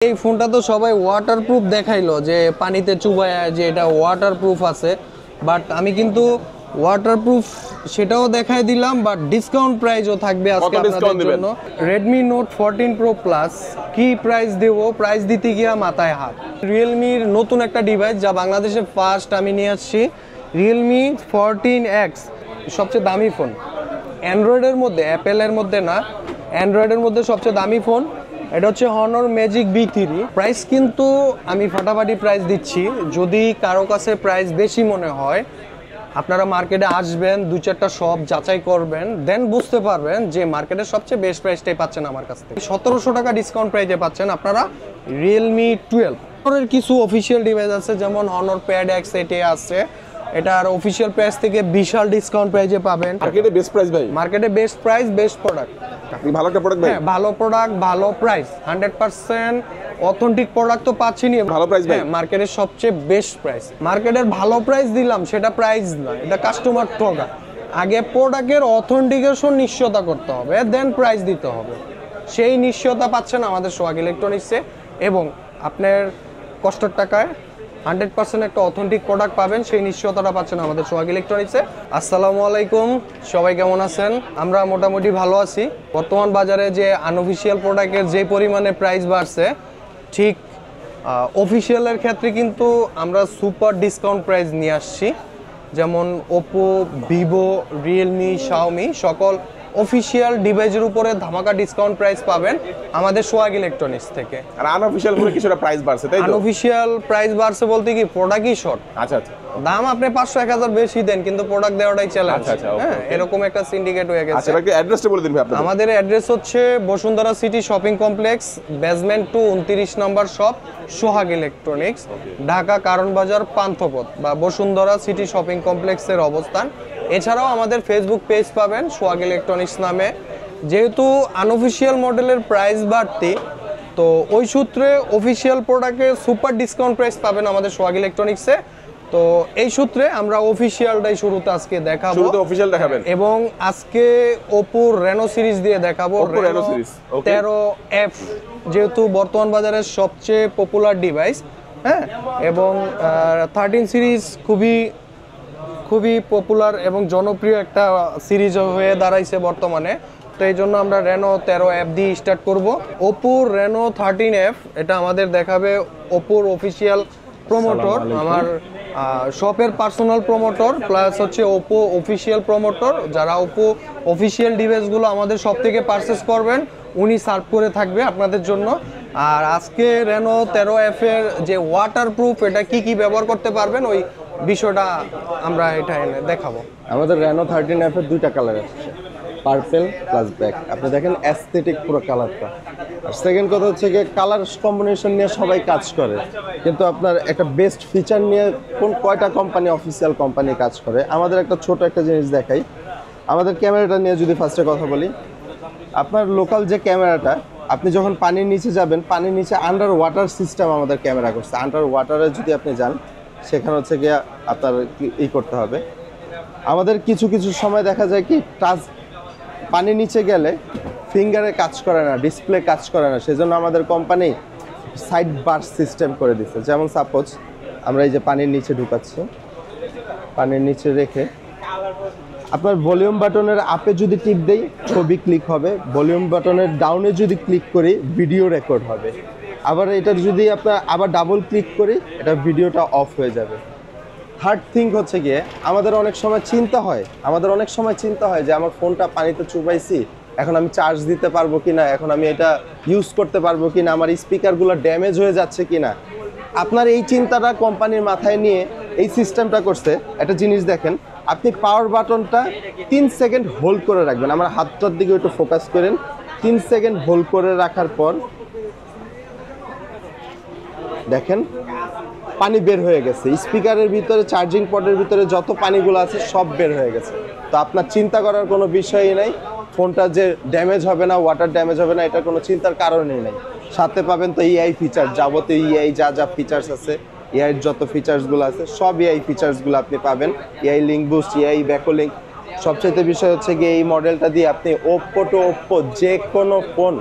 এই ফোনটা তো সবাই ওয়াটারপ্রুফ দেখাইলো যে পানিতে চুবায় যে এটা ওয়াটারপ্রুফ আছে, বাট আমি কিন্তু ওয়াটারপ্রুফ সেটাও দেখাই দিলাম, বাট ডিসকাউন্ট প্রাইসও থাকবে আজকে আপনাদের জন্য। Redmi Note 14 Pro Plus কি প্রাইস দেব, প্রাইস দিতে গিয়া মাথায় হাত। রিয়েলমির নতুন একটা ডিভাইস যা বাংলাদেশে ফার্স্ট আমি নিয়ে আসছি, Realme 14X, সবচেয়ে দামি ফোন অ্যান্ড্রয়েডের মধ্যে, অ্যাপেলের মধ্যে না, অ্যান্ড্রয়েডের মধ্যে সবচেয়ে দামি ফোন। এটা হচ্ছে Honor Magic B3। প্রাইস কিন্তু আমি ফাটাফাটি প্রাইস দিচ্ছি, যদি কারো কাছে প্রাইস বেশি মনে হয় আপনারা মার্কেটে আসবেন, দু চারটা শপ যাচাই করবেন, দেন বুঝতে পারবেন যে মার্কেটের সবচেয়ে বেস্ট প্রাইসটাই পাচ্ছেন আমার কাছ থেকে। 1700 টাকা ডিসকাউন্ট প্রাইসে পাচ্ছেন আপনারা Realme 12। Honor কিছু অফিসিয়াল ডিভাইস আছে, যেমন Honor Pad X এটি আছে, এটার অফিসিয়াল প্রাইস থেকে বিশাল ডিসকাউন্ট প্রাইসে পাবেন। মার্কেটে বেস্ট প্রাইস ভাই, মার্কেটে বেস্ট প্রাইস, বেস্ট প্রোডাক্ট। আপনি ভালো একটা প্রোডাক্ট ভাই। হ্যাঁ, ভালো প্রোডাক্ট, ভালো প্রাইস, 100% অথেন্টিক প্রোডাক্ট তো পাচ্ছিনি। ভালো প্রাইস ভাই, মার্কেটের সবচেয়ে বেস্ট প্রাইস। মার্কেটের ভালো প্রাইস দিলাম, সেটা প্রাইস না, এটা কাস্টমার ঠকা। আগে প্রোডাক্টের অথেন্টিকেশন নিশ্চয়তা করতে হবে, দেন প্রাইস দিতে হবে। সেই নিশ্চয়তা পাচ্ছেন আমাদের সোহাগ ইলেকট্রনিক্সে, এবং আপনার কষ্টের টাকায় 100% একটা অথেন্টিক প্রোডাক্ট পাবেন, সেই নিশ্চয়তাটা পাচ্ছেন আমাদের সোহাগ ইলেকট্রনিক্সে। আসসালামু আলাইকুম, সবাই কেমন আছেন? আমরা মোটামুটি ভালো আছি। বর্তমান বাজারে যে আনঅফিসিয়াল প্রোডাক্টের যে পরিমাণে প্রাইস বাড়ছে, ঠিক অফিসিয়ালের ক্ষেত্রে কিন্তু আমরা সুপার ডিসকাউন্ট প্রাইস নিয়ে আসছি। যেমন ওপো, ভিভো, রিয়েলমি, শাওমি সকল অফিসিয়াল ডিভাইসের উপরে ধামাকা ডিসকাউন্ট প্রাইস পাবেন আমাদের সোহাগ ইলেকট্রনিক্স থেকে। আর আনঅফিশিয়াল করে কিছুটা প্রাইস বাড়ছে, তাই তো? আনঅফিসিয়াল প্রাইস বাড়ছে বলতে কি, প্রোডাক্টই শর্ট। আচ্ছা আচ্ছা, দাম আপনি 500-1000 বেশি দেন, কিন্তু প্রোডাক্ট দেওয়াটাই চ্যালেঞ্জ। আচ্ছা আচ্ছা, হ্যাঁ, এরকম একটা সিন্ডিকেট হয়ে গেছে। আচ্ছা, এটাকে অ্যাড্রেসটা বলে দিন ভাই আপনাদের। আমাদের অ্যাড্রেস হচ্ছে Bashundhara city shopping complex, basement 2, 29 নম্বর শপ, সোহাগ ইলেকট্রনিক্স, ঢাকা কারণ বাজার পান্থপথ বা বসুন্ধরা সিটি শপিং কমপ্লেক্সের অবস্থান। এছাড়াও আমাদের ফেসবুক পেজ পাবেন সোহাগ ইলেকট্রনিক্স নামে। যেহেতু আনঅফিসিয়াল মডেলের প্রাইস বাড়তি, তো ওই সূত্রে অফিসিয়াল প্রোডাক্টে সুপার ডিসকাউন্ট প্রাইস পাবেন আমাদের সোহাগ ইলেকট্রনিক্সে। তো এই সূত্রে আমরা অফিসিয়ালটাই শুরুতে আজকে দেখাবো, শুরুতে অফিসিয়াল দেখাবেন, এবং আজকে ওপো রেনো সিরিজ দিয়ে দেখাবো। ওপো রেনো সিরিজ 13F যেহেতু বর্তমান বাজারের সবচেয়ে পপুলার ডিভাইস, হ্যাঁ, এবং 13 সিরিজ খুবই পপুলার এবং জনপ্রিয় একটা সিরিজ হয়ে দাঁড়াইছে বর্তমানে। তো এই জন্য আমরা রেনো 13F দিয়ে স্টার্ট করব। ওপো রেনো 13F, এটা আমাদের দেখাবে ওপোর অফিসিয়াল প্রমোটর, আমার শপের পার্সোনাল প্রমোটর, প্লাস হচ্ছে ওপো অফিসিয়াল প্রমোটর। যারা ওপো অফিসিয়াল ডিভাইসগুলো আমাদের শপ থেকে পারচেস করবেন, উনি সার্ভ করে থাকবে আপনাদের জন্য। আর আজকে রেনো 13F এর যে ওয়াটারপ্রুফ, এটা কি কি ব্যবহার করতে পারবেন, ওই বিষয়টা আমরা এটা এনে দেখাবো। আমাদের রেনো 13F এর দুইটা কালার আসছে, পার্পেল প্লাস ব্ল্যাক। আপনি দেখেন অ্যাস্থেটিক পুরো কালারটা। আর সেকেন্ড কথা হচ্ছে গিয়ে কালার কম্বিনেশন নিয়ে সবাই কাজ করে, কিন্তু আপনার একটা বেস্ট ফিচার নিয়ে কয়টা কোম্পানি, অফিসিয়াল কোম্পানি কাজ করে। আমাদের একটা ছোট একটা জিনিস দেখাই, আমাদের ক্যামেরাটা নিয়ে যদি ফার্স্টে কথা বলি, আপনার লোকাল যে ক্যামেরাটা, আপনি যখন পানির নিচে যাবেন, পানির নিচে আন্ডার ওয়াটার সিস্টেম আমাদের ক্যামেরা করছে। আন্ডার ওয়াটারে যদি আপনি যান, সেখানে হচ্ছে গিয়ে আপনার করতে হবে। আমাদের কিছু কিছু সময় দেখা যায় কি, টাচ পানির নিচে গেলে ফিঙ্গারে কাজ করে না, ডিসপ্লে কাজ করে না, সেজন্য আমাদের কোম্পানি সাইড বার সিস্টেম করে দিচ্ছে। যেমন সাপোজ আমরা এই যে পানির নিচে ঢুকাচ্ছি, পানির নিচে রেখে আপনার ভলিউম বাটনের আপে যদি টিপ দেই, ছবি ক্লিক হবে, ভলিউম বাটনের ডাউনে যদি ক্লিক করি, ভিডিও রেকর্ড হবে। আবার এটার যদি আপনার আবার ডাবল ক্লিক করি, এটা ভিডিওটা অফ হয়ে যাবে। থার্ড থিং হচ্ছে গিয়ে, আমাদের অনেক সময় চিন্তা হয় যে আমার ফোনটা পানিতে চুবাইছি, এখন আমি চার্জ দিতে পারবো কিনা, এখন আমি এটা ইউজ করতে পারবো কিনা, আমার স্পিকারগুলো ড্যামেজ হয়ে যাচ্ছে কিনা। আপনার এই চিন্তাটা কোম্পানির মাথায় নিয়ে এই সিস্টেমটা করছে। একটা জিনিস দেখেন, আপনি পাওয়ার বাটনটা 3 সেকেন্ড হোল্ড করে রাখবেন, আমার হাতটার দিকে একটু ফোকাস করেন। 3 সেকেন্ড হোল্ড করে রাখার পর দেখেন পানি বের হয়ে গেছে, স্পিকারের ভিতরে, চার্জিং পডের ভিতরে যত পানিগুলো আছে সব বের হয়ে গেছে। তো আপনার চিন্তা করার কোনো বিষয়ই নাই, ফোনটা যে ড্যামেজ হবে না, ওয়াটার ড্যামেজ হবে না, এটা কোনো চিন্তার কারণই নেই। সাথে পাবেন তো এআই ফিচার, যাবতীয় এআই যা ফিচার্স আছে, এআইয়ের যত ফিচার্সগুলো আছে সব এআই ফিচার্সগুলো আপনি পাবেন। AI link boost, AI backlink. সবচেয়ে বিষয় হচ্ছে গিয়ে এই মডেলটা দিয়ে আপনি ওপ্পো টু ওপ্পো যে কোনো ফোন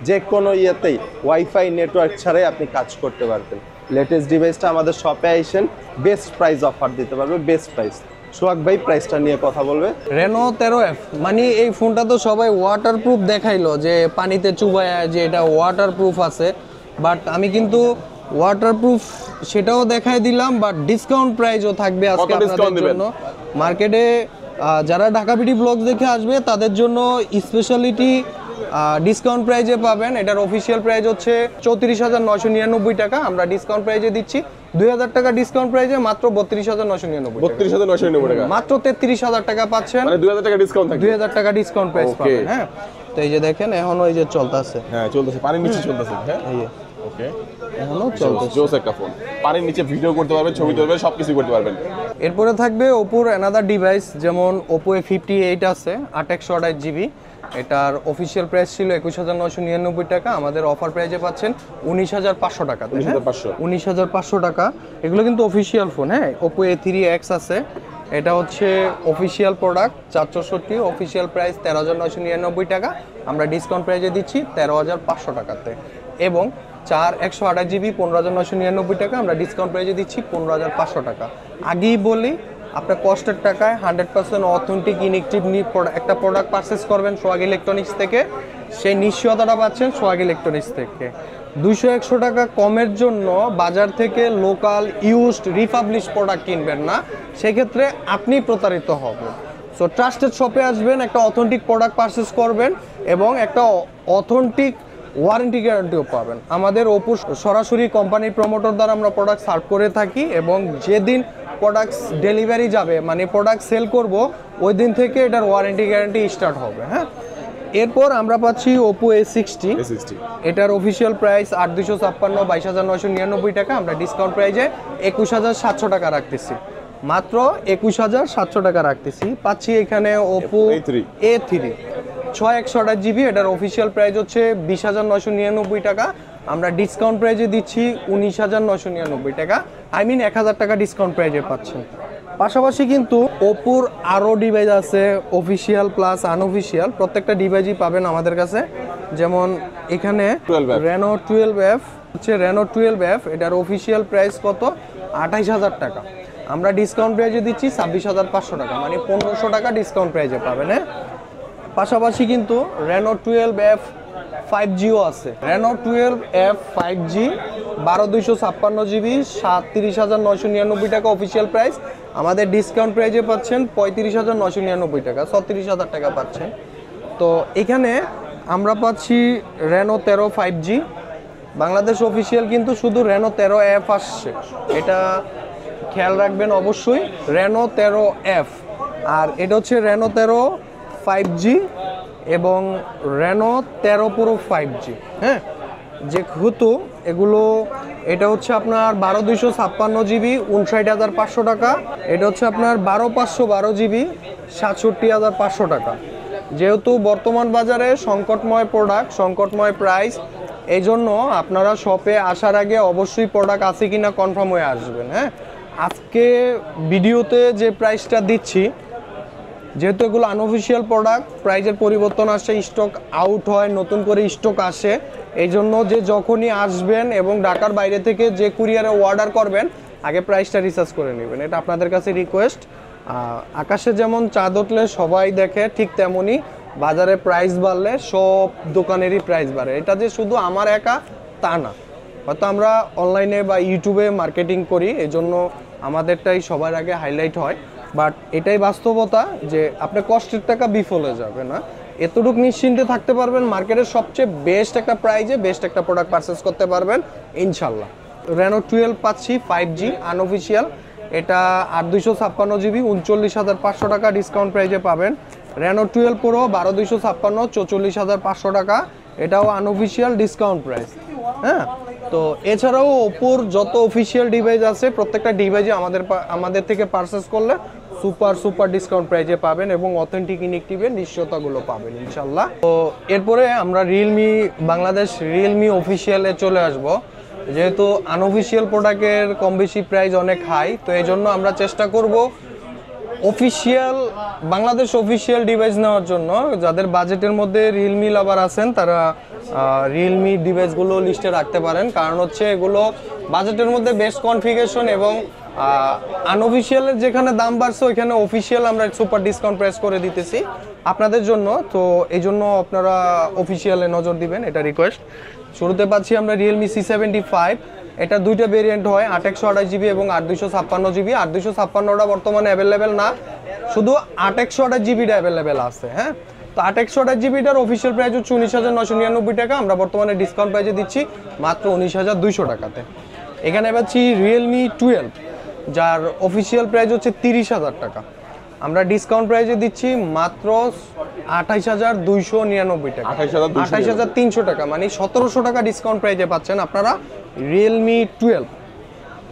যে কোনো ইয়েতেই ওয়াইফাই নেটওয়ার্ক ছাড়াই আপনি কাজ করতে পারবেন। লেটেস্ট ডিভাইসটা আমাদের শপে আইসেন, বেস্ট প্রাইস অফার দিতে পারবে, বেস্ট প্রাইস। সোহাগ ভাই প্রাইসটা নিয়ে কথা বলবে। Reno 13F মানে এই ফোনটা তো সবাই ওয়াটারপ্রুফ দেখাইলো যে পানিতে চুবায় যে এটা ওয়াটারপ্রুফ আছে, বাট আমি কিন্তু ওয়াটারপ্রুফ সেটাও দেখাই দিলাম, বাট ডিসকাউন্ট প্রাইসও থাকবে আজকে আপনাদের জন্য। মার্কেটে যারা ঢাকা বিডি ব্লগস দেখে আসবে তাদের জন্য স্পেশালিটি ডিসকাউন্ট প্রাইজে পাবেন। এটার অফিসিয়াল প্রাইস হচ্ছে 34,999 টাকা, আমরা ডিসকাউন্ট প্রাইজে দিচ্ছি 2,000 টাকা ডিসকাউন্ট প্রাইজে মাত্র 32,999 টাকা। 32,999 টাকা, মাত্র 33,000 টাকা পাচ্ছেন, মানে 2,000 টাকা ডিসকাউন্ট থাকবে। 2,000 টাকা ডিসকাউন্ট প্রাইস পাবেন। হ্যাঁ, তো এই যে দেখেন এখনো এই যে চলতেছে। হ্যাঁ চলতেছে, পানির নিচে চলতেছে। হ্যাঁ এই যে ওকে, এখনো চলতেছে। জোস একটা ফোন, পানির নিচে ভিডিও করতে পারবেন, ছবি তুলতে পারবেন, সবকিছু করতে পারবেন। এরপরে থাকবে ওপোর অ্যানাদার ডিভাইস, যেমন ওপো A58 আছে 828 জিবি। এটার অফিসিয়াল প্রাইস ছিল 21,999 টাকা, আমাদের অফার প্রাইসে পাচ্ছেন 19,500 টাকা। 19,500 টাকা। এগুলো কিন্তু অফিসিয়াল ফোন। হ্যাঁ, ওপো A3X আছে, এটা হচ্ছে অফিসিয়াল প্রোডাক্ট 464, অফিসিয়াল প্রাইস 13,999 টাকা, আমরা ডিসকাউন্ট প্রাইসে দিচ্ছি 13,500 টাকাতে। এবং 128 জিবি 15,999 টাকা, আমরা ডিসকাউন্ট প্রাইসে দিচ্ছি 15,500 টাকা। আগেই বলি, আপনার কষ্টের টাকায় 100% অথেন্টিক ইনএক্টিভ একটা প্রোডাক্ট পারচেস করবেন সোহাগ ইলেকট্রনিক্স থেকে, সেই নিশ্চয়তাটা পাচ্ছেন সোহাগ ইলেকট্রনিক্স থেকে। 200-100 টাকা কমের জন্য বাজার থেকে লোকাল ইউজড রিপাবলিশ প্রোডাক্ট কিনবেন না, সেক্ষেত্রে আপনি প্রতারিত হবেন। সো ট্রাস্টেড শপে আসবেন, একটা অথেন্টিক প্রোডাক্ট পারচেস করবেন এবং একটা অথেন্টিক ওয়ারেন্টি গ্যারান্টিও পাবেন। আমাদের ওপো সরাসরি কোম্পানির প্রমোটর দ্বারা আমরা প্রোডাক্ট সার্ভ করে থাকি, এবং যেদিন প্রোডাক্ট ডেলিভারি যাবে মানে প্রোডাক্ট সেল করব, ওই দিন থেকে এটার ওয়ারেন্টি গ্যারান্টি স্টার্ট হবে। হ্যাঁ, এরপর আমরা পাচ্ছি ওপো A60। এটার অফিসিয়াল প্রাইস 8,256, 22,999 টাকা, আমরা ডিসকাউন্ট প্রাইসে 21,700 টাকা রাখতেছি, মাত্র 21,700 টাকা রাখতেছি। পাচ্ছি এখানে ওপো A3 628 জিবি, এটার অফিসিয়াল প্রাইস হচ্ছে 20,999 টাকা, আমরা ডিসকাউন্ট প্রাইজে দিচ্ছি 19,999 টাকা, আই মিন 1,000 টাকা ডিসকাউন্ট প্রাইজে পাচ্ছেন। পাশাপাশি কিন্তু ওপোর আরও ডিভাইস আছে, অফিসিয়াল প্লাস আনঅফিসিয়াল, প্রত্যেকটা ডিভাইসই পাবেন আমাদের কাছে। যেমন এখানে Reno 12F হচ্ছে, Reno 12F এটার অফিসিয়াল প্রাইস কত? 28,000 টাকা, আমরা ডিসকাউন্ট প্রাইজে দিচ্ছি 26,500 টাকা, মানে 1,500 টাকা ডিসকাউন্ট প্রাইজে পাবেন। হ্যাঁ, পাশাপাশি কিন্তু Reno 12F 5Gও আছে। Reno 12F 5G 12,256 জিবি, 37,999 টাকা অফিসিয়াল প্রাইস, আমাদের ডিসকাউন্ট প্রাইজে পাচ্ছেন 35,999 টাকা, 36,000 টাকা পাচ্ছেন। তো এখানে আমরা পাচ্ছি Reno 13 5G, বাংলাদেশ অফিসিয়াল কিন্তু শুধু Reno 13F আসছে, এটা খেয়াল রাখবেন অবশ্যই। Reno 13F, আর এটা হচ্ছে Reno 13 5G এবং Reno 13 Pro 5G। হ্যাঁ, যেহেতু এগুলো, এটা হচ্ছে আপনার 12,256 জিবি 59,500 টাকা, এটা হচ্ছে আপনার 12,512 জিবি 67,500 টাকা। যেহেতু বর্তমান বাজারে সংকটময় প্রোডাক্ট, সংকটময় প্রাইস, এই জন্য আপনারা শপে আসার আগে অবশ্যই প্রোডাক্ট আছে কিনা কনফার্ম হয়ে আসবেন। হ্যাঁ, আজকে ভিডিওতে যে প্রাইসটা দিচ্ছি, যেহেতু এগুলো আনঅফিসিয়াল প্রোডাক্ট, প্রাইজের পরিবর্তন আসে, স্টক আউট হয়, নতুন করে স্টক আসে, এই জন্য যে যখনই আসবেন এবং ঢাকার বাইরে থেকে যে কুরিয়ারে অর্ডার করবেন, আগে প্রাইসটা রিসার্চ করে নেবেন, এটা আপনাদের কাছে রিকোয়েস্ট। আকাশে যেমন চাঁদ উঠলে সবাই দেখে, ঠিক তেমনই বাজারে প্রাইস বাড়লে সব দোকানেরই প্রাইস বাড়ে। এটা যে শুধু আমার একা তা না, হয়তো আমরা অনলাইনে বা ইউটিউবে মার্কেটিং করি, এই জন্য আমাদেরটাই সবার আগে হাইলাইট হয়, বাট এটাই বাস্তবতা যে আপনার কষ্টের টাকা বিফলে যাবে না, এতটুকু নিশ্চিন্তে থাকতে পারবেন। মার্কেটের সবচেয়ে বেস্ট একটা প্রাইজে বেস্ট একটা প্রোডাক্ট পারচেস করতে পারবেন ইনশাল্লাহ। Reno 12 পাচ্ছি 5G আনঅফিসিয়াল, এটা 8,256 জিবি 39,500 টাকা ডিসকাউন্ট প্রাইজে পাবেন। Reno 12 Pro 12,256 44,500 টাকা, এটাও আনঅফিসিয়াল ডিসকাউন্ট প্রাইস। হ্যাঁ, তো এছাড়াও ওপোর যত অফিসিয়াল ডিভাইস আছে, প্রত্যেকটা ডিভাইসে আমাদের থেকে পারচেস করলে সুপার ডিসকাউন্ট প্রাইজে পাবেন এবং অথেন্টিক ইনএক্টিভের নিশ্চয়তাগুলো পাবেন ইনশাল্লাহ। তো এরপরে আমরা বাংলাদেশ রিয়েলমি অফিসিয়ালে চলে আসব। যেহেতু আনঅফিসিয়াল প্রোডাক্টের কম বেশি প্রাইস অনেক হাই, তো এই জন্য আমরা চেষ্টা করব অফিসিয়াল বাংলাদেশ অফিসিয়াল ডিভাইস নেওয়ার জন্য যাদের বাজেটের মধ্যে রিয়েলমি লাভার আছেন তারা রিয়েলমি ডিভাইসগুলো লিস্টে রাখতে পারেন, কারণ হচ্ছে এগুলো বাজেটের মধ্যে বেস্ট কনফিগারেশন এবং আনঅফিসিয়ালের যেখানে দাম বাড়ছে ওইখানে অফিসিয়াল আমরা সুপার ডিসকাউন্ট প্রাইস করে দিতেছি আপনাদের জন্য। তো এই জন্য আপনারা অফিসিয়ালে নজর দিবেন, এটা রিকোয়েস্ট। শুরুতে পাচ্ছি আমরা রিয়েলমি C75, এটা দুইটা ভেরিয়েন্ট হয়, 8/128GB এবং 8/256GB। 8/256টা বর্তমানে অ্যাভেলেবেল না, শুধু 8/128GBটা অ্যাভেলেবেল আছে। হ্যাঁ, তো 8/128GBটার অফিসিয়াল প্রাইস হচ্ছে 19,999 টাকা, আমরা বর্তমানে ডিসকাউন্ট প্রাইসে দিচ্ছি মাত্র 19,200 টাকাতে। এখানে পাচ্ছি রিয়েলমি 12, যার অফিসিয়াল প্রাইস হচ্ছে 30,000 টাকা, আমরা ডিসকাউন্ট প্রাইসে দিচ্ছি মাত্র 28,299 টাকা, 28,300 টাকা, মানে 1,700 টাকা ডিসকাউন্ট প্রাইসে পাচ্ছেন আপনারা রিয়েলমি 12।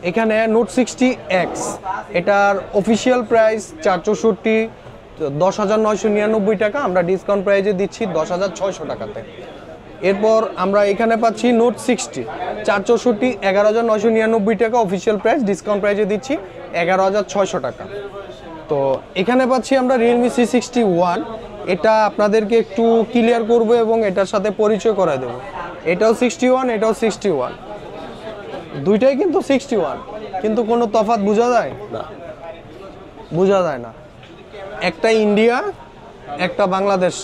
এখানে নোট 60X, এটার অফিসিয়াল প্রাইস 464, 10,999 টাকা, আমরা ডিসকাউন্ট প্রাইসে দিচ্ছি 10,600 টাকাতে। এরপর আমরা এখানে পাচ্ছি নোট 60, 464, 11,999 টাকা অফিসিয়াল প্রাইস, ডিসকাউন্ট প্রাইসে দিচ্ছি 11,600 টাকা। তো এখানে পাচ্ছি আমরা রিয়েলমি C61, এটা আপনাদেরকে একটু ক্লিয়ার করব এবং এটার সাথে পরিচয় করায় দেবো। এটাও 61, এটাও 61, দুইটাই কিন্তু 61, কিন্তু কোনো তফাৎ বোঝা যায় না, বোঝা যায় না। একটা ইন্ডিয়া, একটা বাংলাদেশ।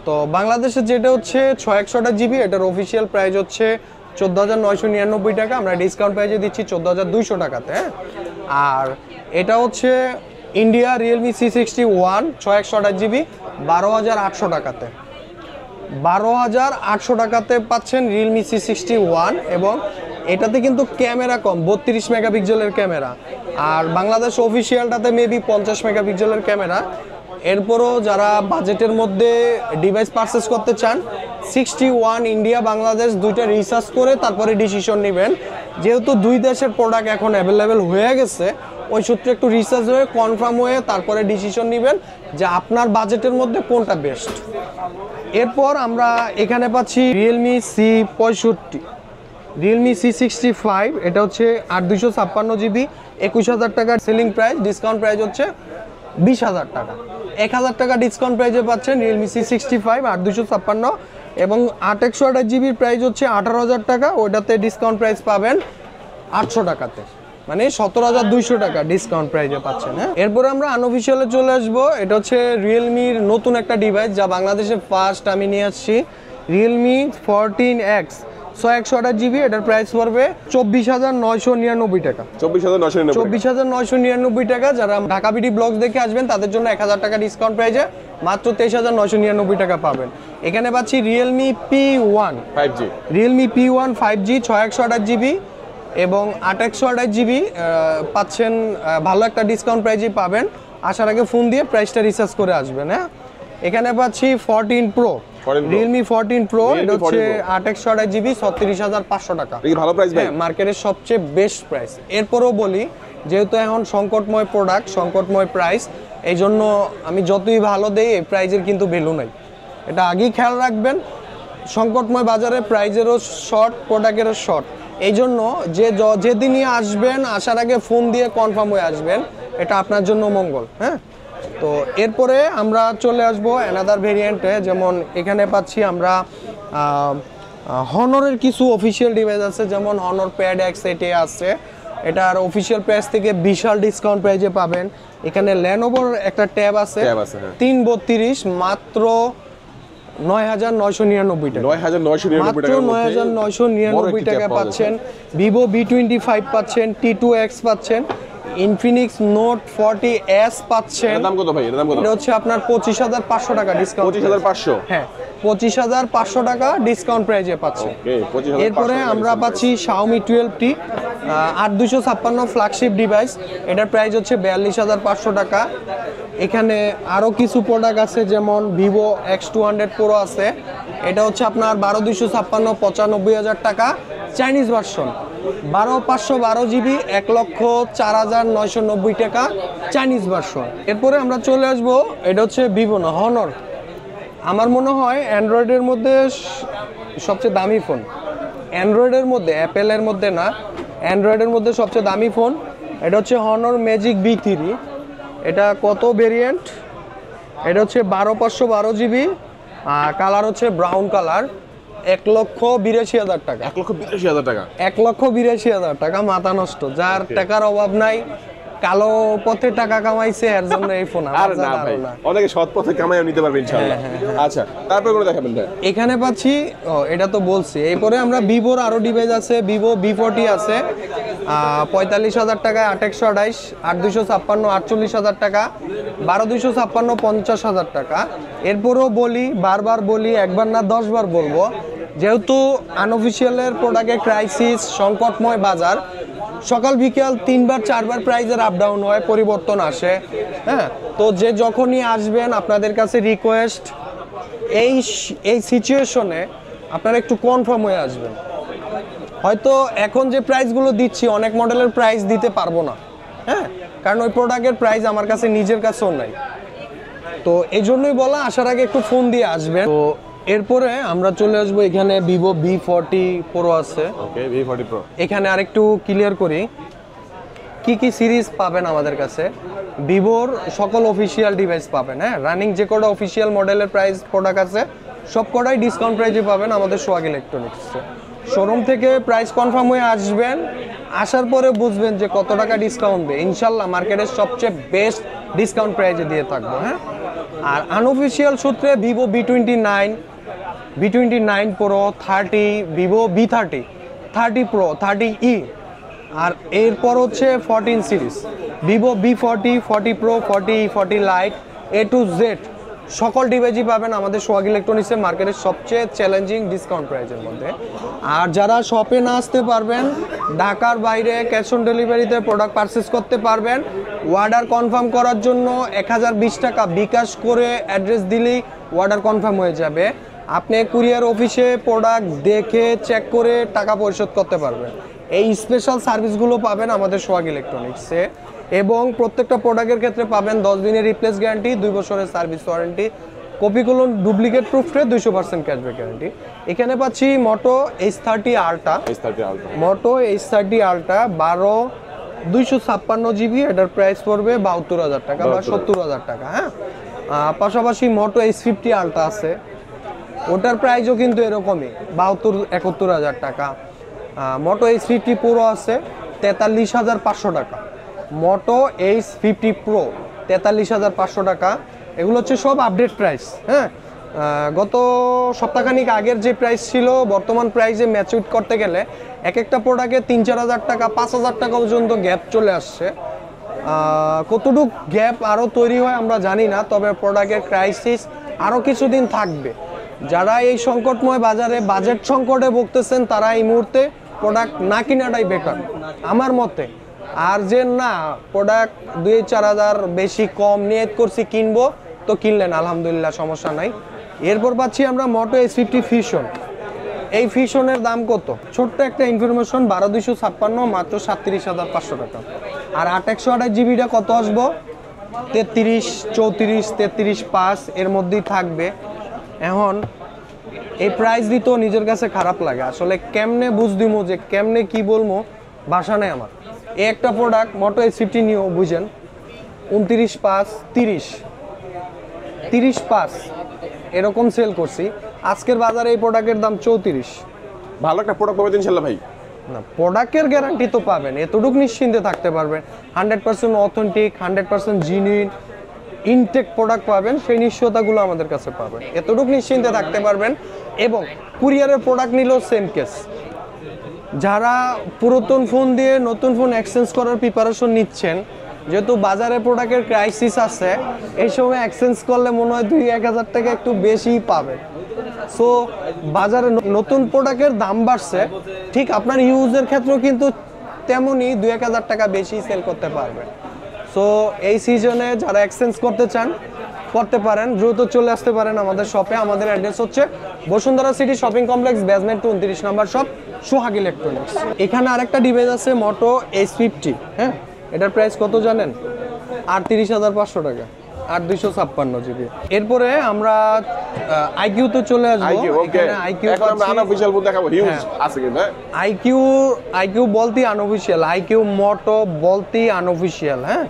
তো বাংলাদেশে যেটা হচ্ছে 6/128GB, এটার অফিসিয়াল প্রাইস হচ্ছে 14,999 টাকা, আমরা ডিসকাউন্ট প্রাইসে দিচ্ছি 14,200 টাকাতে। হ্যাঁ, আর এটা হচ্ছে ইন্ডিয়া রিয়েলমি C61 6/128GB, 12,800 টাকাতে। 12,800 টাকাতে পাচ্ছেন রিয়েলমি C61, এবং এটাতে কিন্তু ক্যামেরা কম, 32 মেগাপিক্সেলের ক্যামেরা, আর বাংলাদেশ অফিসিয়ালটাতে মেবি 50 মেগাপিক্সেলের ক্যামেরা। এরপরও যারা বাজেটের মধ্যে ডিভাইস পারচেস করতে চান, 61 ইন্ডিয়া বাংলাদেশ দুইটা রিসার্চ করে তারপরে ডিসিশন নেবেন, যেহেতু দুই দেশের প্রোডাক্ট এখন অ্যাভেলেবেল হয়ে গেছে, ওই সূত্রে একটু রিসার্চ হয়ে কনফার্ম হয়ে তারপরে ডিসিশন নেবেন যে আপনার বাজেটের মধ্যে কোনটা বেস্ট। এরপর আমরা এখানে পাচ্ছি রিয়েলমি C65, রিয়েলমি C65, এটা হচ্ছে 8/256GB, 21,000 টাকার সেলিং প্রাইস, ডিসকাউন্ট প্রাইস হচ্ছে 20,000 টাকা। 1,000 টাকা ডিসকাউন্ট প্রাইসে পাচ্ছেন রিয়েলমি C65 8/256, এবং 8/128GB প্রাইস হচ্ছে 18,000 টাকা, ওইটাতে ডিসকাউন্ট প্রাইস পাবেন 800 টাকাতে, মানে 17,200 টাকা ডিসকাউন্ট প্রাইসে পাচ্ছেন। হ্যাঁ, এরপরে আমরা আনঅফিসিয়ালে চলে আসবো। এটা হচ্ছে রিয়েলমির নতুন একটা ডিভাইস যা বাংলাদেশে ফার্স্ট আমি নিয়ে আসছি, রিয়েলমি 14X 6/128GB, এটার প্রাইস পড়বে 24,999 টাকা। 24,999 টাকা। যারা ঢাকা বিডি ব্লগস দেখে আসবেন তাদের জন্য 1,000 টাকা ডিসকাউন্ট প্রাইসে মাত্র 23,999 টাকা পাবেন। এখানে পাচ্ছি Realme P1 5G, Realme P1 5G 6/128GB এবং 8/128GB পাচ্ছেন, ভালো একটা ডিসকাউন্ট প্রাইসই পাবেন। আসার আগে ফোন দিয়ে প্রাইসটা রিসার্চ করে আসবেন। হ্যাঁ, এখানে পাচ্ছি 14 Pro, রিয়েলমি 14 Pro, এটা হচ্ছে 8/128GB 36,500 টাকা। এই ভালো প্রাইস ভাই, মার্কেটের সবচেয়ে বেস্ট প্রাইস। এরপরও বলি, যেহেতু এখন সংকটময় প্রোডাক্ট, সংকটময় প্রাইস, এই জন্য আমি যতই ভালো দেই এই প্রাইজের কিন্তু ভ্যালু নাই, এটা আগেই খেয়াল রাখবেন। সংকটময় বাজারে প্রাইজেরও শর্ট, প্রোডাক্টেরও শর্ট, এই জন্য যেদিনই আসবেন আসার আগে ফোন দিয়ে কনফার্ম হয়ে আসবেন, এটা আপনার জন্য মঙ্গল। হ্যাঁ, তো এরপরে আমরা চলে আসবো অ্যানাদার ভেরিয়েন্টে, যেমন এখানে পাচ্ছি আমরা হনরের কিছু অফিসিয়াল ডিভাইস আছে, যেমন হনর প্যাড X এটি আছে, এটার অফিসিয়াল প্রাইস থেকে বিশাল ডিসকাউন্ট প্রাইসে পাবেন। এখানে ল্যানোভোর একটা ট্যাব আছে 332, মাত্র 9,999 টাকা, 9,999 টাকা পাচ্ছেন। ভিভো V25 পাচ্ছেন, T2X পাচ্ছেন, ইনফিনিক্স নোট 40S পাচ্ছেন। দাম কত ভাই? এটা হচ্ছে আপনার 25,500 টাকা ডিসকাউন্ট। 25,500? হ্যাঁ, 25,500 টাকা ডিসকাউন্ট প্রাইসে পাচ্ছেন। এরপরে আমরা পাচ্ছি Xiaomi 12T 8/256 ফ্ল্যাগশিপ ডিভাইস, এটার প্রাইস হচ্ছে 42,500 টাকা। এখানে আরও কিছু প্রোডাক্ট আছে, যেমন ভিভো X200 Pro আছে, এটা হচ্ছে আপনার 12/256 95,000 টাকা চাইনিজ ভার্সন, 12/512GB 1,04,990 টাকা চাইনিজ ভার্সন। এরপরে আমরা চলে আসবো, এটা হচ্ছে ভিভো না হনর, আমার মনে হয় অ্যান্ড্রয়েডের মধ্যে সবচেয়ে দামি ফোন, অ্যান্ড্রয়েডের মধ্যে, অ্যাপেলের মধ্যে না, অ্যান্ড্রয়েডের মধ্যে সবচেয়ে দামি ফোন। এটা হচ্ছে হনর ম্যাজিক B3, এটা কত ভেরিয়েন্ট? এটা হচ্ছে 12512 জিবি, কালার হচ্ছে ব্রাউন কালার, 1,82,000 টাকা। 1,82,000 টাকা। 1,82,000 টাকা, মাথা নষ্ট। যার টাকার অভাব নাই, কালো পথে টাকা কামাইছে, এর জন্য এই ফোন। আর না ভাই, অনেকে সৎ পথে কামাইও নিতে পারবে ইনশাআল্লাহ। আচ্ছা, তারপর কোন দেখাবেন ভাই? এখানে পাচ্ছি, এটা তো বলছি। এরপরে আমরা ভিভোর আরো ডিভাইস আছে, ভিভো V40 আছে 45,000 টাকায়, 8/128, 8,256, 48,000 টাকা, 12,256, 50,000 টাকা। এরপরেও বলি, বারবার বলি, একবার না 10 বার বলবো, যেহেতু আনঅফিসিয়ালের প্রোডাক্টের ক্রাইসিস, সংকটময় বাজার, সকাল বিকাল 3বার 4বার প্রাইজের আপ ডাউন হয়, পরিবর্তন আসে। হ্যাঁ, তো যে যখনই আসবেন আপনাদের কাছে রিকোয়েস্ট, এই সিচুয়েশনে আপনারা একটু কনফার্ম হয়ে আসবেন। হয়তো এখন যে প্রাইসগুলো দিচ্ছি, অনেক মডেলের প্রাইস দিতে পারবো না। হ্যাঁ, কারণ ওই প্রোডাক্টের প্রাইস আমার কাছে নিজের কাছেও নাই। তো এই জন্যই বলা, আসার আগে একটু ফোন দিয়ে আসবেন। তো এরপরে আমরা চলে আসবো, এখানে ভিভো V40 Pro আছে। ওকে, V40 Pro। এখানে আরেকটু ক্লিয়ার করি কি কি সিরিজ পাবেন আমাদের কাছে। ভিভোর সকল অফিসিয়াল ডিভাইস পাবেন। হ্যাঁ, রানিং যে কটা অফিসিয়াল মডেলের প্রাইস প্রোডাক্ট আছে, সব কটাই ডিসকাউন্ট প্রাইসে পাবেন আমাদের সোহাগ ইলেকট্রনিক্সে। শোরুম থেকে প্রাইস কনফার্ম হয়ে আসবেন, আসার পরে বুঝবেন যে কত টাকা ডিসকাউন্ট দেয়। ইনশাল্লাহ মার্কেটের সবচেয়ে বেস্ট ডিসকাউন্ট প্রাইসে দিয়ে থাকবো। হ্যাঁ, আর আনঅফিসিয়াল সূত্রে Vivo V29 Pro, 30, Vivo V30, 30 Pro, 30e, আর এরপর হচ্ছে 14 series, Vivo V40, 40 Pro, 40, 40 Lite, A to Z সকল ডিভাইসই পাবেন আমাদের সোহাগ ইলেকট্রনিক্সে মার্কেটের সবচেয়ে চ্যালেঞ্জিং ডিসকাউন্ট প্রাইসের মধ্যে। আর যারা শপে না আসতে পারবেন, ঢাকার বাইরে ক্যাশ অন ডেলিভারিতে প্রোডাক্ট পারচেস করতে পারবেন। অর্ডার কনফার্ম করার জন্য 1020 টাকা বিকাশ করে অ্যাড্রেস দিলেই অর্ডার কনফার্ম হয়ে যাবে। আপনি কুরিয়ার অফিসে প্রোডাক্ট দেখে চেক করে টাকা পরিশোধ করতে পারবেন। এই স্পেশাল সার্ভিসগুলো পাবেন আমাদের সোহাগ ইলেকট্রনিক্সে। এবং প্রত্যেকটা প্রোডাক্টের ক্ষেত্রে পাবেন 10 দিনের রিপ্লেস গ্যারান্টি, 2 বছরের সার্ভিস ওয়ারেন্টি, কপিগুলো ডুপ্লিকেট প্রুফে 200% ক্যাশব্যাক গ্যারান্টি। এখানে পাচ্ছি Moto H30 Ultra, Moto H30 Ultra 256 GB, এটার প্রাইস পড়বে 72,000 টাকা বা 70,000 টাকা। হ্যাঁ, পাশাপাশি মোটো H50 Ultra আছে, ওটার প্রাইসও কিন্তু এরকমই 72-71,000 টাকা। মোটো H50 Pro আছে 43,500 টাকা, মোটো H50 Pro 43,500 টাকা। এগুলো হচ্ছে সব আপডেট প্রাইস। হ্যাঁ, গত সপ্তাহখানিক আগের যে প্রাইস ছিল, বর্তমান প্রাইসে ম্যাচিউর করতে গেলে এক একটা প্রোডাক্টে 3-4 টাকা, 5,000 টাকা পর্যন্ত গ্যাপ চলে আসছে। কতটুক গ্যাপ আরও তৈরি হয় আমরা জানি না, তবে প্রোডাক্টের ক্রাইসিস আরও কিছুদিন থাকবে। যারা এই সংকটময় বাজারে বাজেট সংকটে ভুগতেছেন, তারা এই মুহূর্তে প্রোডাক্ট না কেনাটাই বেটার আমার মতে। আর যে না প্রোডাক্ট 2-4 বেশি কম নিয়ত করছি কিনবো, তো কিনলেন, আলহামদুলিল্লাহ, সমস্যা নাই। এরপর পাচ্ছি আমরা মোটো H50 Fusion। এই ফিশনের দাম কত? ছোট্ট একটা ইনফরমেশন, 12,256, মাত্র 37,500 টাকা। আর 8/128 জিবিটা কত আসবো? 33, 34, 33.5 এর মধ্যেই থাকবে। এখন এই প্রাইস দিতেও নিজের কাছে খারাপ লাগে, আসলে কেমনে বুঝ দিমো, যে কেমনে কি বলবো, ভাষা নেই আমার। এই একটা প্রোডাক্ট মোটো H50 নিও, বুঝেন, 29.5, 30.5 এরকম সেল করছি। আজকের বাজারে এই প্রোডাক্টের দাম 34। ভালো একটা প্রোডাক্ট পাবেন ইনশাআল্লাহ ভাই। না, প্রোডাক্টের গ্যারান্টি তো পাবেন, এতটুকু নিশ্চিন্তে থাকতে পারবেন। 100% অথেন্টিক, 100% জিনুইন ইনটেক প্রোডাক্ট পাবেন, সেই নিশ্চয়তাগুলো আমাদের কাছে পাবেন, এতটুকু নিশ্চিন্তে থাকতে পারবেন। এবং কুরিয়ারের প্রোডাক্ট নিলেও সেম কেস। যারা পুরাতন ফোন দিয়ে নতুন ফোন এক্সচেঞ্জ করার প্রিপারেশন নিচ্ছেন, যেহেতু বাজারে প্রোডাক্টের ক্রাইসিস আছে, এই সময় এক্সচেঞ্জ করলে মনে হয় 2-1,000 টাকা একটু বেশিই পাবেন। সো বাজারে নতুন প্রোডাক্টের দাম বাড়ছে, ঠিক আপনার ইউজের ক্ষেত্রেও কিন্তু তেমনই 2-1,000 টাকা বেশি সেল করতে পারবেন। সো এই সিজনে যারা এক্সচেঞ্জ করতে চান করতে পারেন, দ্রুত চলে আসতে পারেন আমাদের শপে। আমাদের অ্যাড্রেস হচ্ছে Bashundhara city shopping complex, basement 29 নম্বর শপ, সোহাগ ইলেকট্রনিক্স। এখানে আরেকটা ডিভাইস আছে মোটো H50। হ্যাঁ, এটার প্রাইস কত জানেন? 38,500 টাকা, 8,256 জিবি। এরপরে আমরা আইকিউ তো চলে আসবো। আইকিউ বলতে আনঅফিসিয়াল, আইকিউ মোটো বলতে আনঅফিসিয়াল। হ্যাঁ,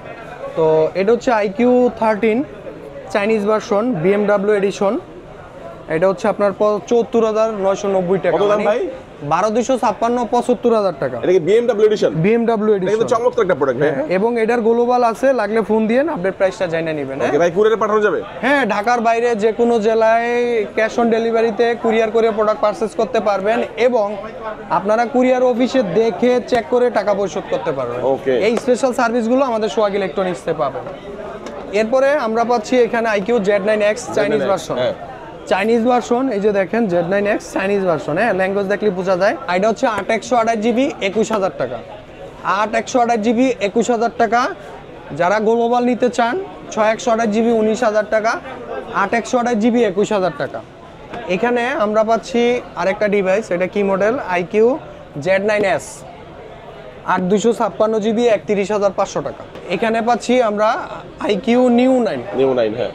তো এটা হচ্ছে iQOO 13 Chinese version BMW edition. এটা হচ্ছে আপনার 74,990 টাকা। কত দাম ভাই? 12,256 75,000 টাকা। এটা কি BMW এডিশন? BMW এটা কিন্তু এডিশন চমৎকার একটা প্রোডাক্ট ভাই। এবং এটার গ্লোবাল আছে, লাগলে ফোন দিয়েন আপডেট প্রাইসটা জানা নেবেন। ওকে ভাই, কুরিয়ারে পাঠানো যাবে? হ্যাঁ, ঢাকার বাইরে যে কোনো জেলায় ক্যাশ অন ডেলিভারিতে কুরিয়ার করে প্রোডাক্ট পারচেজ করতে পারবেন এবং আপনারা কুরিয়ার অফিসে দেখে চেক করে টাকা পরিশোধ করতে পারবেন। Okay. এই স্পেশাল সার্ভিসগুলো আমাদের সোহাগ ইলেকট্রনিক্সে পাবেন। এরপরে আমরা পাচ্ছি এখানে আইকিউ Z9X চাইনিজ ভার্সন। হ্যাঁ। চাইনিজ ভার্সন, এই যে দেখেন Z9X চাইনিজ ভার্সন। হ্যাঁ, ল্যাঙ্গুয়েজ দেখলে বোঝা যায়। এটা হচ্ছে 8/128GB 21,000 টাকা। 8/128GB 21,000 টাকা। যারা গ্লোবাল নিতে চান 6/128GB 19,000 টাকা। 8/128GB 21,000 টাকা। এখানে আমরা পাচ্ছি আরেকটা ডিভাইস, এটা কি মডেল? আইকিউ Z9S 8/256GB 31,500 টাকা। এখানে পাচ্ছি আমরা আইকিউ নিউ 9 নিউ 9, হ্যাঁ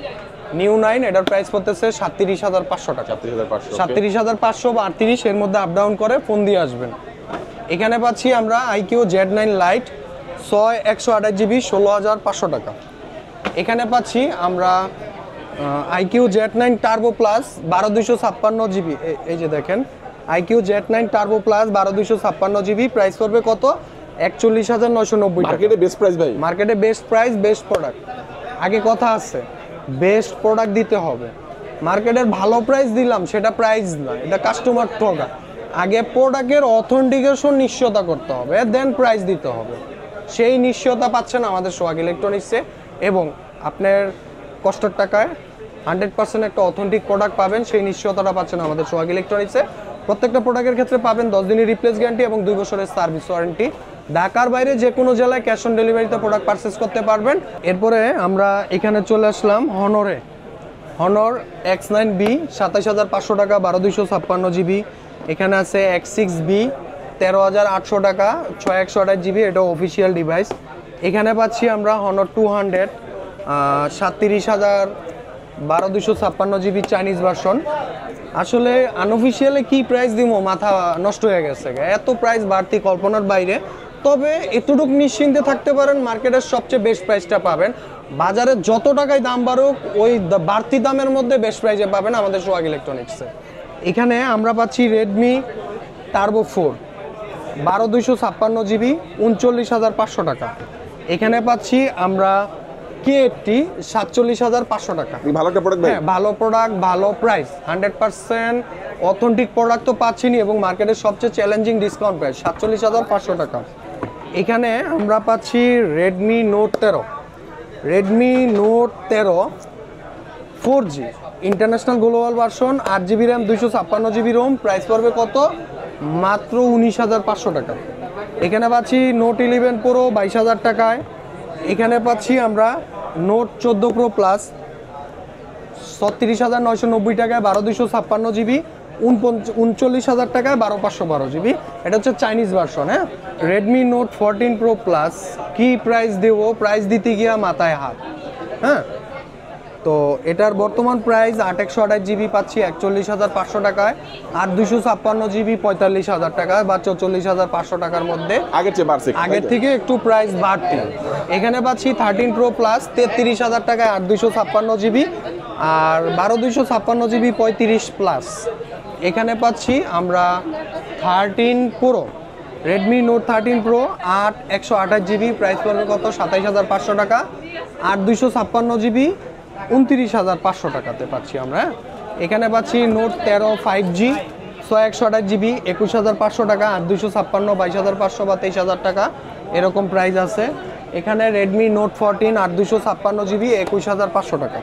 নিউ 9, এটার প্রাইস পড়তেছে 37,500 টাকা। 37,500। 37,500 বা 38 এর মধ্যে আপ ডাউন করে ফোন দিয়ে আসবেন। এখানে পাচ্ছি আমরা আইকিউ Z9 লাইট 6/128GB 16,500 টাকা। এখানে পাচ্ছি আমরা IQ Z9 turbo plus 12,256GB। এই যে দেখেন IQ Z9 turbo plus 12,256GB, price পড়বে কত? 41,990 টাকা। মার্কেটে বেস্ট প্রাইস ভাই। মার্কেটে বেস্ট প্রাইস বেস্ট প্রোডাক্ট। আগে কথা আছে, বেস্ট প্রোডাক্ট দিতে হবে। মার্কেটের ভালো প্রাইস দিলাম সেটা প্রাইস না, এটা কাস্টমার ঠকা। আগে প্রোডাক্টের অথেন্টিকেশন নিশ্চয়তা করতে হবে, দেন প্রাইস দিতে হবে। সেই নিশ্চয়তা পাচ্ছেন আমাদের সোহাগ ইলেকট্রনিক্সে এবং আপনার কষ্টের টাকায় 100% একটা অথেন্টিক প্রোডাক্ট পাবেন। সেই নিশ্চয়তাটা পাচ্ছেন আমাদের সোহাগ ইলেকট্রনিক্সে। প্রত্যেকটা প্রোডাক্টের ক্ষেত্রে পাবেন 10 দিনের রিপ্লেস গ্যারান্টি এবং 2 বছরের সার্ভিস ওয়ারেন্টি। ঢাকার বাইরে যে কোনো জেলায় ক্যাশ অন ডেলিভারিতে প্রোডাক্ট পারচেস করতে পারবেন। এরপরে আমরা এখানে চলে আসলাম হনরে। হনর X9B 27,500 টাকা 12,256GB। এখানে আছে X6B 13,800 টাকা 6/128GB, এটা অফিসিয়াল ডিভাইস। এখানে পাচ্ছি আমরা হনর 200 37,000 12,256GB চাইনিজ ভার্সন। আসলে আনঅফিসিয়ালি কি প্রাইস দিব মাথা নষ্ট হয়ে গেছে, এত প্রাইস বাড়তি কল্পনার বাইরে। তবে এতটুকু নিশ্চিন্তে থাকতে পারেন, মার্কেটের সবচেয়ে বেস্ট প্রাইসটা পাবেন। বাজারে যত টাকায় দাম বাড়ুক ওই বাড়তি দামের মধ্যে বেস্ট প্রাইসে পাবেন আমাদের সোহাগ ইলেকট্রনিক্সে। এখানে আমরা পাচ্ছি রেডমি টার্বো 4 12,256GB 39,500 টাকা। এখানে পাচ্ছি আমরা K80 47,500 টাকা। ভালো একটা প্রোডাক্ট ভাই। হ্যাঁ, ভালো প্রোডাক্ট, ভালো প্রাইস, 100% অথেন্টিক প্রোডাক্ট তো পাচ্ছিনি এবং মার্কেটের সবচেয়ে চ্যালেঞ্জিং ডিসকাউন্ট প্রাইস 47,500 টাকা। এখানে আমরা পাচ্ছি Redmi Note 13 4G international global version 8GB RAM 256GB ROM, price পড়বে কত? মাত্র 19,500 টাকা। এখানে পাচ্ছি নোট 11 প্রো 22,000 টাকায়। এখানে পাচ্ছি আমরা নোট 14 প্রো প্লাস 36,990 টাকায় 12,256GB 39,000 টাকায় 12,512GB। এটা হচ্ছে চাইনিজ ভার্সন। হ্যাঁ, রেডমি নোট 14 প্রো প্লাস কি প্রাইস দেবো, প্রাইস দিতে গিয়া মাথায় হাত। হ্যাঁ, তো এটার বর্তমান প্রাইস 8/128GB পাচ্ছি 41,500 টাকায়, 8/256GB 45,000 টাকায় বা 44,500 টাকার মধ্যে। আগের চেয়ে বাড়ছে, আগের থেকে একটু প্রাইস বাড়তি। এখানে পাচ্ছি 13 প্রো প্লাস 33,000 টাকায় 8/256GB আর 12/256GB 35 প্লাস। এখানে পাচ্ছি আমরা 13 pro Redmi Note 13 pro 8/128GB, price পড়বে কত? 27,500 টাকা। 8/256GB 29,500 টাকাতে পাচ্ছি আমরা। এখানে পাচ্ছি নোট 13 5G 6/128GB 21,500 টাকা, 8/256 22,500 বা 23,000 টাকা এরকম প্রাইস আছে। এখানে রেডমি নোট 14 8/256GB 21,500 টাকা।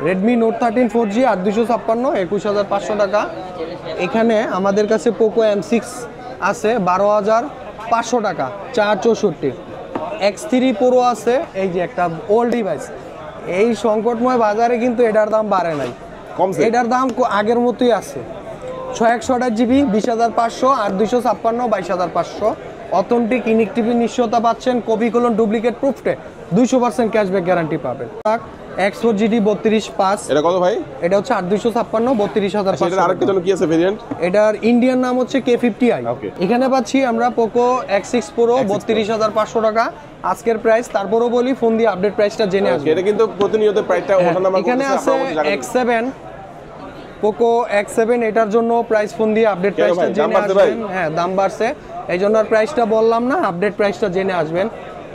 রেডমি নোট 13 4G 8/256 21,500 টাকা। এখানে আমাদের কাছে পোকো M6 আছে 12,500 টাকা 464। X3 প্রো আছে, এই যে একটা ওল্ড ডিভাইস। এই সংকটময় বাজারে কিন্তু এটার দাম বাড়ে নাই, কমছে। এটার দাম আগের মতোই আছে। 6/128GB 20,500, 8/256 22,500। অথেন্টিক ইনেকটিভি নিশ্চয়তা পাচ্ছেন, কপি কলন ডুপ্লিকেট প্রুফটে 200% ক্যাশব্যাক গ্যারান্টি পাবেন। X4GD 32/5, এটা কত ভাই? এটা হচ্ছে 8/256 32,500। এটার আরেকটা জন্য কি আছে ভেরিয়েন্ট? এটার ইন্ডিয়ান নাম হচ্ছে K50i। Okay. এখানে পাচ্ছি আমরা পোকো X6 প্রো 32,500 টাকা, আজকের প্রাইস, তারপরও বলি ফোন দিয়ে আপডেট প্রাইসটা জেনে আসবেন। এটা কিন্তু প্রতিনিয়ত প্রাইসটা ওঠানামা করতেছে, এখানে আছে X7 পোকো X7, এটার জন্য প্রাইস ফোন দিয়ে আপডেট প্রাইসটা জেনে আসবেন। হ্যাঁ, দাম বাড়ছে, এই জন্য আর প্রাইসটা বললাম না, আপডেট প্রাইসটা জেনে আসবেন।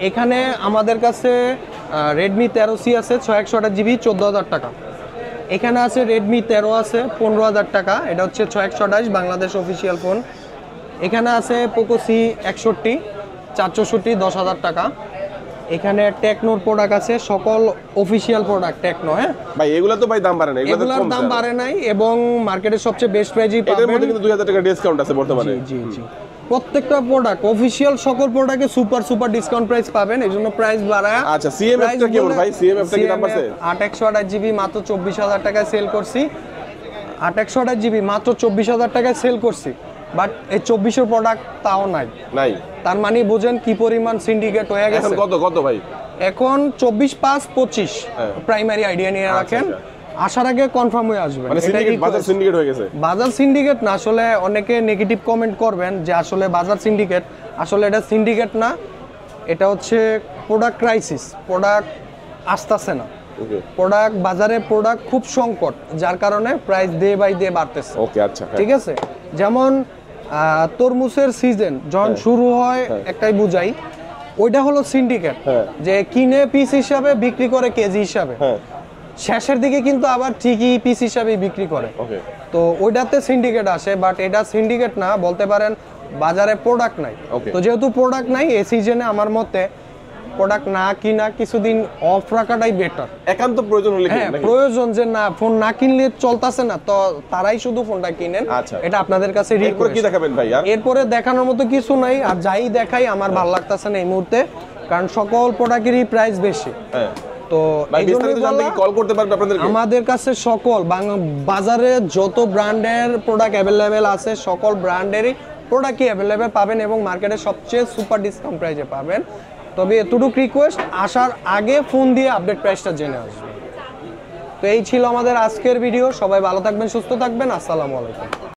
এখানে আমাদের কাছে রেডমি 13C আছে 6128GB 14,000 টাকা। এখানে আছে রেডমি 13 আছে 15,000 টাকা, এটা হচ্ছে 6128 বাংলাদেশ অফিসিয়াল ফোন। এখানে আছে পোকো C61 464 10,000 টাকা। এখানে টেকনোর প্রোডাক্ট আছে, সকল অফিসিয়াল প্রোডাক্ট টেকনো। হ্যাঁ ভাই, এগুলা তো ভাই দাম বাড়ে না, এগুলা এগুলোর দাম বাড়ে নাই এবং মার্কেটের সবচেয়ে বেস্ট প্রাইসই পাবেন। এর মধ্যে কিন্তু 2000 টাকা ডিসকাউন্ট আছে বর্তমানে। জি জি, প্রত্যেকটা প্রোডাক্ট অফিসিয়াল সকল প্রোডাক্টে সুপার ডিসকাউন্ট প্রাইস পাবেন, এই জন্য প্রাইস বাড়ায়। আচ্ছা, সিএমএফটা কেমন ভাই? সিএমএফটা কি দাম আছে? 8128GB মাত্র 24,000 টাকায় সেল করছি। 8128GB মাত্র 24,000 টাকায় সেল করছি, বাট এই 2400 প্রোডাক্ট তাও নাই। তার মানে বুঝেন কি পরিমাণ সিন্ডিকেট হয়ে গেছে। এখন কত ভাই? এখন 24/5/25 প্রাইমারি আইডিয়া নিয়ে রাখেন, আসার আগে কনফার্ম হয়ে আসবেন। মানে বাজার সিন্ডিকেট হয়ে গেছে। বাজার সিন্ডিকেট না, আসলে অনেকে নেগেটিভ কমেন্ট করবেন যে আসলে বাজার সিন্ডিকেট, আসলে এটা সিন্ডিকেট না, এটা হচ্ছে প্রোডাক্ট ক্রাইসিস। প্রোডাক্ট আসতেছে না, প্রোডাক্ট বাজারে প্রোডাক্ট খুব সংকট, যার কারণে প্রাইস ডে বাই ডে বাড়তেছে। ওকে, আচ্ছা, ঠিক আছে। যেমন তরমুজের সিজন যখন শুরু হয় একটাই বুঝাই, ওইটা হলো সিন্ডিকেট, যে কিনে পিস হিসাবে বিক্রি করে কেজি হিসাবে, শেষের দিকে কিন্তু আবার ঠিকই পিস হিসাবে বিক্রি করে। তো ওইটাতে সিন্ডিকেট আসে, বাট এটা সিন্ডিকেট না, বলতে পারেন বাজারে প্রোডাক্ট নাই। তো যেহেতু প্রোডাক্ট নাই, এই সিজনে আমার মতে প্রোডাক্ট না কিনা কিছুদিন অফ রাখাটাই বেটার। একান্ত প্রয়োজন হলে, হ্যাঁ প্রয়োজন যে না ফোন না কিনলে চলতেছে না, তো তারাই শুধু ফোনটা কিনেন। এটা আপনাদের কাছে রিকোয়েস্ট। কি দেখাবেন ভাই? এরপরে দেখানোর মতো কিছু নাই, আর যাই দেখাই আমার ভালো লাগতেছে না এই মুহূর্তে, কারণ সকল প্রোডাক্টেরই প্রাইস বেশি। তো কল করতে পারবেন আপনাদেরকে। আমাদের কাছে সকল বাজারে যত ব্র্যান্ডের প্রোডাক্ট অ্যাভেলেবেল আছে, সকল ব্র্যান্ডেরই প্রোডাক্টই অ্যাভেলেবেল পাবেন এবং মার্কেটে সবচেয়ে সুপার ডিসকাউন্ট প্রাইসে পাবেন। তবে এতটুকু রিকোয়েস্ট, আসার আগে ফোন দিয়ে আপডেট প্রাইসটা জেনে আসবেন। তো এই ছিল আমাদের আজকের ভিডিও। সবাই ভালো থাকবেন, সুস্থ থাকবেন। আসসালামু আলাইকুম।